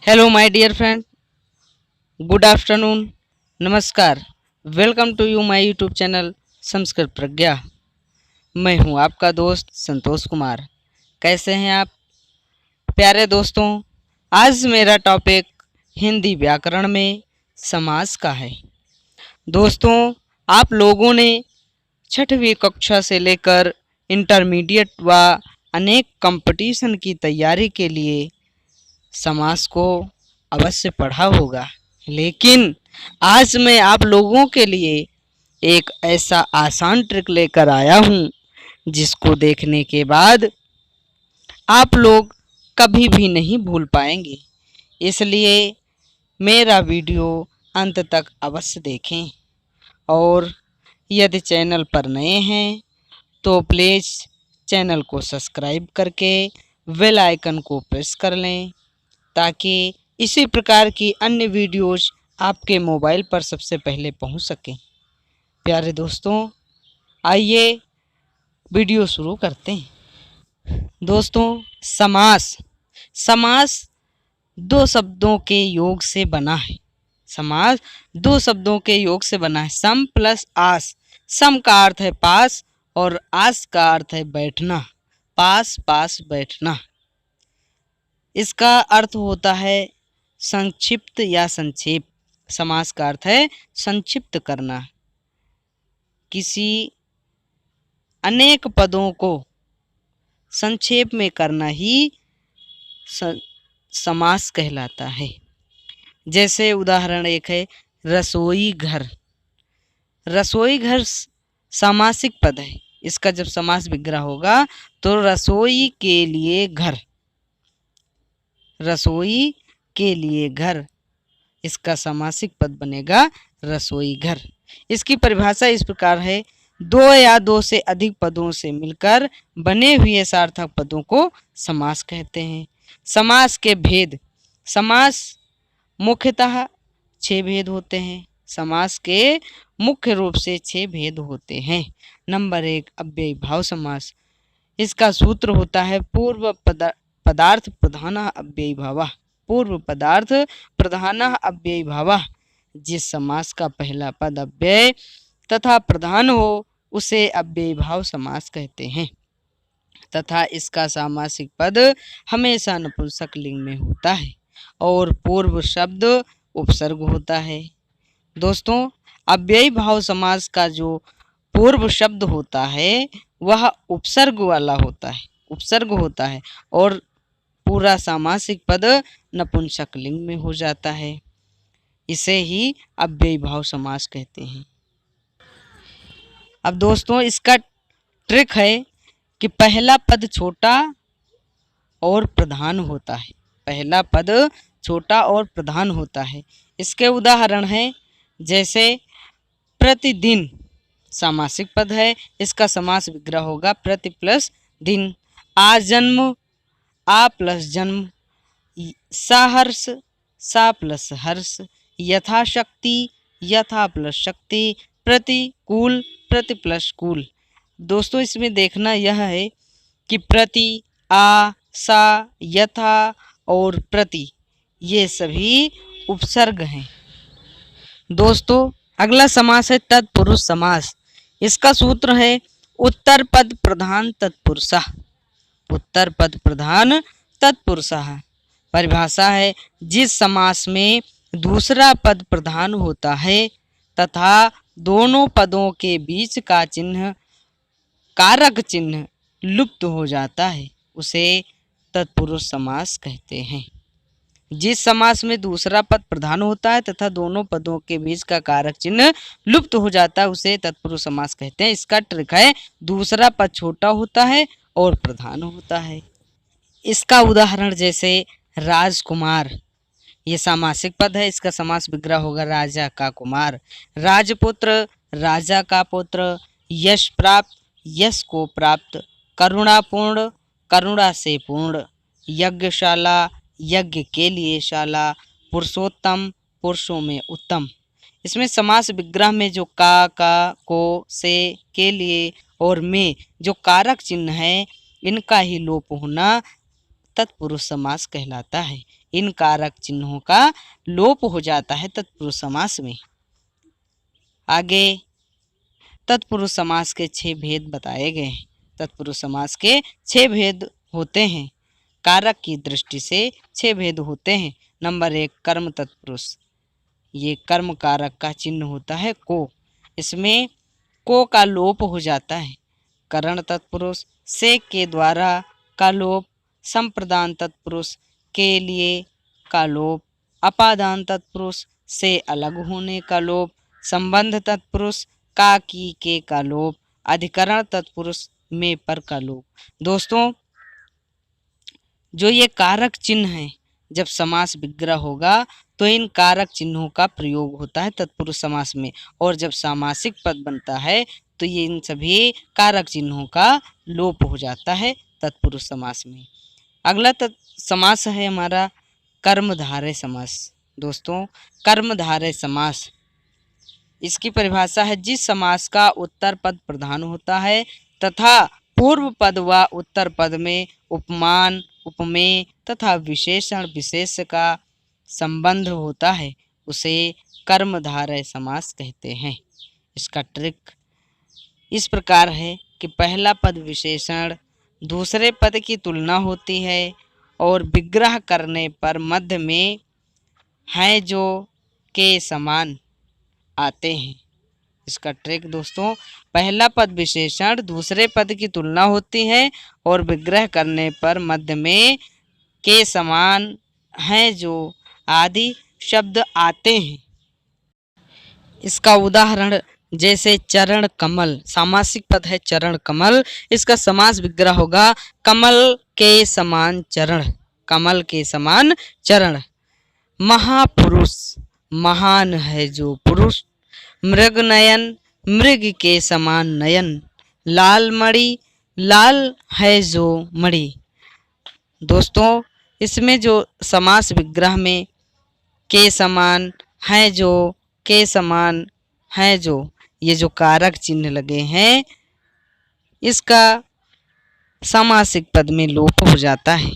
Hello my dear friend, good afternoon, नमस्कार। Welcome to you my YouTube channel Sanskrit Pragya. मैं हूं आपका दोस्त संतोष कुमार। कैसे हैं आप प्यारे दोस्तों? आज मेरा टॉपिक हिंदी व्याकरण में समास का है। दोस्तों, आप लोगों ने छठवीं कक्षा से लेकर इंटरमीडिएट व अनेक कंपटीशन की तैयारी के लिए समास को अवश्य पढ़ा होगा, लेकिन आज मैं आप लोगों के लिए एक ऐसा आसान ट्रिक लेकर आया हूँ जिसको देखने के बाद आप लोग कभी भी नहीं भूल पाएंगे। इसलिए मेरा वीडियो अंत तक अवश्य देखें और यदि चैनल पर नए हैं तो प्लीज़ चैनल को सब्सक्राइब करके बेल आइकन को प्रेस कर लें ताकि इसी प्रकार की अन्य वीडियोस आपके मोबाइल पर सबसे पहले पहुंच सकें। प्यारे दोस्तों, आइए वीडियो शुरू करते हैं। दोस्तों, समास दो शब्दों के योग से बना है। समास दो शब्दों के योग से बना है। सम प्लस आस। सम का अर्थ है पास और आस का अर्थ है बैठना। पास पास बैठना। इसका अर्थ होता है संक्षिप्त या संक्षेप। समास का अर्थ है संक्षिप्त करना। किसी अनेक पदों को संक्षेप में करना ही समास कहलाता है। जैसे उदाहरण एक है रसोई घर। रसोई घर सामासिक पद है। इसका जब समास विग्रह होगा तो रसोई के लिए घर। रसोई के लिए घर, इसका समासिक पद बनेगा रसोई घर। इसकी परिभाषा इस प्रकार है, दो या दो से अधिक पदों से मिलकर बने हुए सार्थक पदों को समास कहते हैं। समास के भेद। समास मुख्यतः 6 भेद होते हैं। समास के मुख्य रूप से 6 भेद होते हैं। नंबर 1, अव्ययी भाव समास। इसका सूत्र होता है पूर्व पदार्थ प्रधान अव्ययी भावः। पूर्व पदार्थ प्रधान अव्ययी भावः। जिस समास का पहला पद अव्यय तथा प्रधान हो उसे अव्ययी भाव समास कहते हैं तथा इसका सामासिक पद हमेशा नपुंसक लिंग में होता है और पूर्व शब्द उपसर्ग होता है। दोस्तों, अव्ययी भाव समास का जो पूर्व शब्द होता है वह उपसर्ग वाला होता है, उपसर्ग होता है और पूरा सामासिक पद नपुंसक लिंग में हो जाता है। इसे ही अव्ययी भाव समास कहते हैं। अब दोस्तों, इसका ट्रिक है कि पहला पद छोटा और प्रधान होता है। पहला पद छोटा और प्रधान होता है। इसके उदाहरण हैं जैसे प्रतिदिन सामासिक पद है। इसका समास विग्रह होगा प्रति प्लस दिन। आजन्म, आ प्लस जन्म। सहर्ष, सा प्लस हर्ष। यथाशक्ति, यथा प्लस शक्ति। प्रतिकूल, प्रति प्लस कूल। दोस्तों, इसमें देखना यह है कि प्रति, आ, सा, यथा और प्रति ये सभी उपसर्ग हैं। दोस्तों, अगला समास है तत्पुरुष समास। इसका सूत्र है उत्तर पद प्रधान तत्पुरुषः। उत्तर पद प्रधान तत्पुरुषः। परिभाषा है जिस समास में दूसरा पद प्रधान होता है तथा दोनों पदों के बीच का चिन्ह, कारक चिन्ह लुप्त हो जाता है उसे तत्पुरुष समास कहते हैं। जिस समास में दूसरा पद प्रधान होता है तथा दोनों पदों के बीच का कारक चिन्ह लुप्त हो जाता है उसे तत्पुरुष समास कहते हैं। इसका ट्रिक है दूसरा पद छोटा होता है और प्रधान होता है। इसका उदाहरण जैसे राजकुमार, ये सामासिक पद है। इसका समास विग्रह होगा राजा का कुमार। राजपुत्र, राजा का पुत्र। यश प्राप्त, यश को प्राप्त। करुणापूर्ण, करुणा से पूर्ण। यज्ञशाला, यज्ञ के लिए शाला। पुरुषोत्तम, पुरुषों में उत्तम। इसमें समास विग्रह में जो का, को, से, के लिए और में जो कारक चिन्ह है इनका ही लोप होना तत्पुरुष समास कहलाता है। इन कारक चिन्हों का लोप हो जाता है तत्पुरुष समास में। आगे तत्पुरुष समास के 6 भेद बताए गए हैं। तत्पुरुष समास के 6 भेद होते हैं। कारक की दृष्टि से 6 भेद होते हैं। नंबर 1, कर्म तत्पुरुष। ये कर्म कारक का चिन्ह होता है को, इसमें को का लोप हो जाता है। करण तत्पुरुष से के द्वारा का लोप, संप्रदान तत्पुरुष के लिए का लोप, अपादान तत्पुरुष से अलग होने का लोप, संबंध तत्पुरुष का की के का लोप, अधिकरण तत्पुरुष में पर का लोप। दोस्तों, जो ये कारक चिन्ह हैं, जब समास विग्रह होगा तो इन कारक चिन्हों का प्रयोग होता है तत्पुरुष समास में, और जब सामासिक पद बनता है तो ये इन सभी कारक चिन्हों का लोप हो जाता है तत्पुरुष समास में। अगला समास है हमारा कर्मधारय समास। दोस्तों, कर्मधारय समास, इसकी परिभाषा है जिस समास का उत्तर पद प्रधान होता है तथा पूर्व पद व उत्तर पद में उपमान, उपमेय तथा विशेषण विशेष का संबंध होता है, उसे कर्मधारय समास कहते हैं। इसका ट्रिक इस प्रकार है कि पहला पद विशेषण दूसरे पद की तुलना होती है और विग्रह करने पर मध्य में हैं जो के समान आते हैं। इसका ट्रिक दोस्तों, पहला पद विशेषण दूसरे पद की तुलना होती है और विग्रह करने पर मध्य में के समान हैं जो आदि शब्द आते हैं। इसका उदाहरण जैसे चरण कमल, सामासिक पद है चरण कमल, इसका समास विग्रह होगा कमल के समान चरण, कमल के समान चरण। महापुरुष, महान है जो पुरुष। मृग नयन, मृग के समान नयन। लाल मणि, लाल है जो मणि। दोस्तों, इसमें जो समास विग्रह में के समान है जो, के समान है जो, ये जो कारक चिन्ह लगे हैं, इसका सामासिक पद में लोप हो जाता है।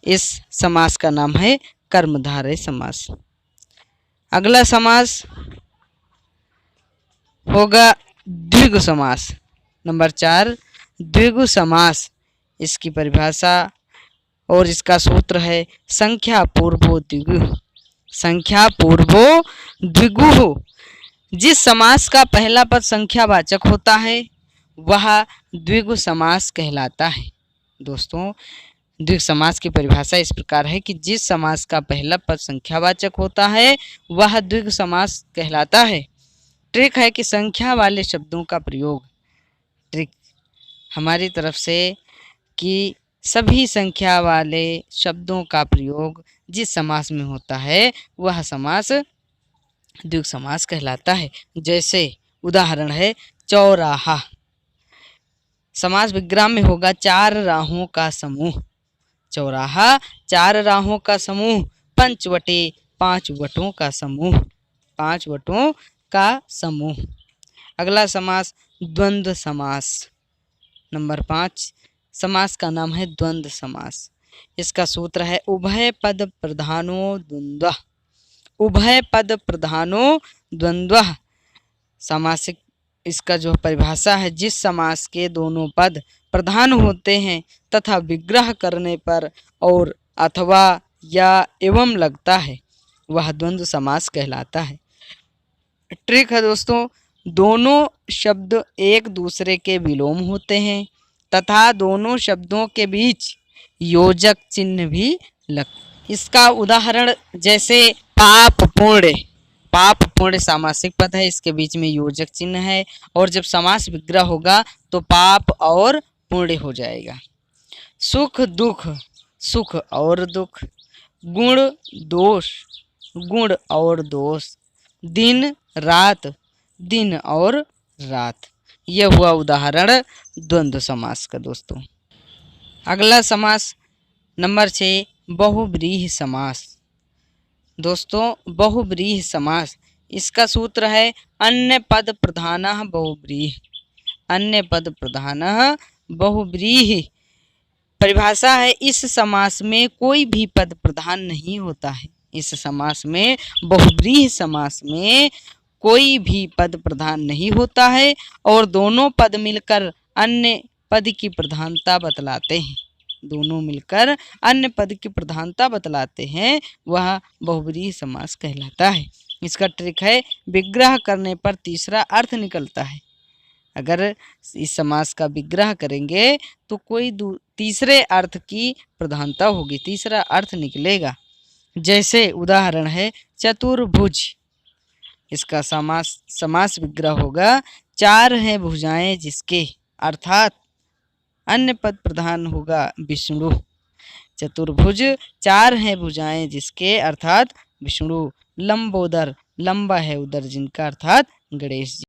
इस समास का नाम है कर्मधारय समास। अगला समास होगा द्विगु समास। नंबर 4, द्विगु समास। इसकी परिभाषा और इसका सूत्र है संख्या पूर्वो द्विगु। संख्या पूर्वो द्विगु। जिस समास का पहला पद संख्यावाचक होता है वह द्विगु समास कहलाता है। दोस्तों, द्विगु समास की परिभाषा इस प्रकार है कि जिस समास का पहला पद संख्यावाचक होता है वह द्विगु समास कहलाता है। ट्रिक है कि संख्या वाले शब्दों का प्रयोग, ट्रिक हमारी तरफ से कि सभी संख्या वाले शब्दों का प्रयोग जिस समास में होता है वह समास द्विगु समास कहलाता है। जैसे उदाहरण है चौराहा, समास विग्रह में होगा 4 राहों का समूह। चौराहा 4 राहों का समूह। पंचवटे 5 वटों का समूह, 5 वटों का समूह। अगला समास द्वंद्व समास। नंबर 5 समास का नाम है द्वंद्व समास। इसका सूत्र है उभय पद प्रधानो द्वंद्वः। उभय पद प्रधानो द्वंद्वः। सामासिक इसका जो परिभाषा है जिस समास के दोनों पद प्रधान होते हैं तथा विग्रह करने पर और अथवा या एवं लगता है वह द्वंद्व समास कहलाता है। ट्रिक है दोस्तों, दोनों शब्द एक दूसरे के विलोम होते हैं तथा दोनों शब्दों के बीच योजक चिन्ह भी लग। इसका उदाहरण जैसे पाप पुण्य। पाप पुण्य सामासिक पद है, इसके बीच में योजक चिन्ह है और जब समास विग्रह होगा तो पाप और पुण्य हो जाएगा। सुख दुख, सुख और दुख। गुण दोष, गुण और दोष। दिन रात, दिन और रात। यह हुआ उदाहरण द्वंद्व समास का दोस्तों। अगला समास नंबर 6 बहुव्रीहि समास। दोस्तों, बहुव्रीहि समास, इसका सूत्र है अन्य पद प्रधानः बहुव्रीहि। अन्य पद प्रधानः बहुव्रीहि। परिभाषा है, इस समास में कोई भी पद प्रधान नहीं होता है। इस समास में, बहुव्रीहि समास में कोई भी पद प्रधान नहीं होता है और दोनों पद मिलकर अन्य पद की प्रधानता बतलाते हैं। दोनों मिलकर अन्य पद की प्रधानता बतलाते हैं, वह बहुव्रीहि समास कहलाता है। इसका ट्रिक है, विग्रह करने पर तीसरा अर्थ निकलता है। अगर इस समास का विग्रह करेंगे तो कोई तीसरे अर्थ की प्रधानता होगी, तीसरा अर्थ निकलेगा। जैसे उदाहरण है चतुर्भुज, इसका समास विग्रह होगा, चार हैं भुजाएं जिसके, अर्थात अन्य पद प्रधान होगा विष्णु। चतुर्भुज, चार हैं भुजाएं जिसके, अर्थात विष्णु। लंबोदर, लंबा है उदर जिनका, अर्थात गणेश जी।